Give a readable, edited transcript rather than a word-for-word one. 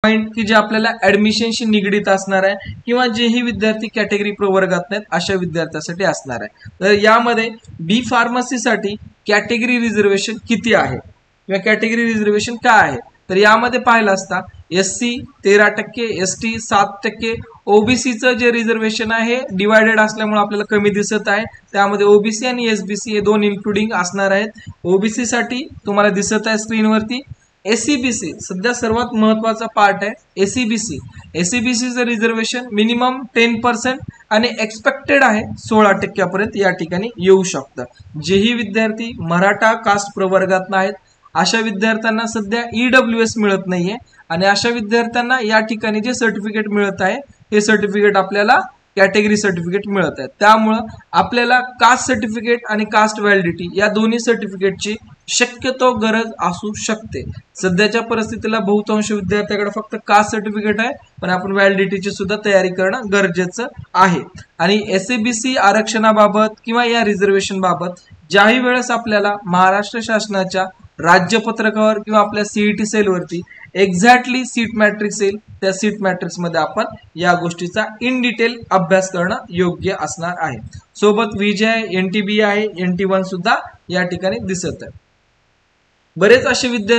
Point की जे आपल्याला ऍडमिशनशी निगडीत असणार आहे किंवा जेही विद्यार्थी कॅटेगरी प्रवर्गात नाहीत अशा विद्यार्थ्यांसाठी असणार आहे। तर यामध्ये बी फार्मसीसाठी कॅटेगरी रिझर्वेशन किती आहे किंवा कॅटेगरी रिझर्वेशन काय आहे, तर यामध्ये पाहिलं असता SC 13%, ST 7%, ओबीसीचं जे रिझर्वेशन आहे डिवायडेड असल्यामुळे आपल्याला कमी दिसत आहे। त्यामध्ये ओबीसी आणि SBC हे दोन इन्क्लुडिंग असणार आहेत। ओबीसी साठी तुम्हाला दिसत आहे स्क्रीनवरती एसीबीसी सध्या सर्वात महत्वाचा पार्ट आहे। एसीबीसीचं रिझर्वेशन मिनिमम 10% आणि एक्सपेक्टेड आहे 16% पर्यंत या ठिकाणी येऊ शकतं। जेही विद्यार्थी मराठा कास्ट प्रवर्गात नाहीत अशा विद्यार्थ्यांना सध्या EWS मिळत नाहीये आणि अशा विद्यार्थ्यांना या ठिकाणी जे सर्टिफिकेट मिळत आहे हे सर्टिफिकेट आपल्याला कॅटेगरी सर्टिफिकेट मिळत आहे। त्यामुळं आपल्याला कास्ट सर्टिफिकेट आणि कास्ट व्हॅलिडिटी या दोन्ही सर्टिफिकेटची शक्यतो गरज असू शकते। सध्याच्या परिस्थितीला बहुतांश विद्यार्थ्यांकडे फक्त कास्ट सर्टिफिकेट आहे, पण आपण व्हॅलिडिटीची सुद्धा तयारी करणं गरजेचं आहे। आणि SABC आरक्षणाबाबत किंवा या रिझर्वेशन बाबत ज्याही वेळेस आपल्याला महाराष्ट्र शासनाच्या राज्यपत्रकावर किंवा आपल्या CET सेलवरती एक्झॅक्टली सीट मॅट्रिक्स येईल, त्या सीट मॅट्रिक्स मध्ये आपण या गोष्टीचा इन डिटेल अभ्यास करणं योग्य असणार आहे। सोबत VJ आहे, NTB आहे, NT1 सुद्धा या ठिकाणी दिसत आहे। बरेच असे विद्यार्थी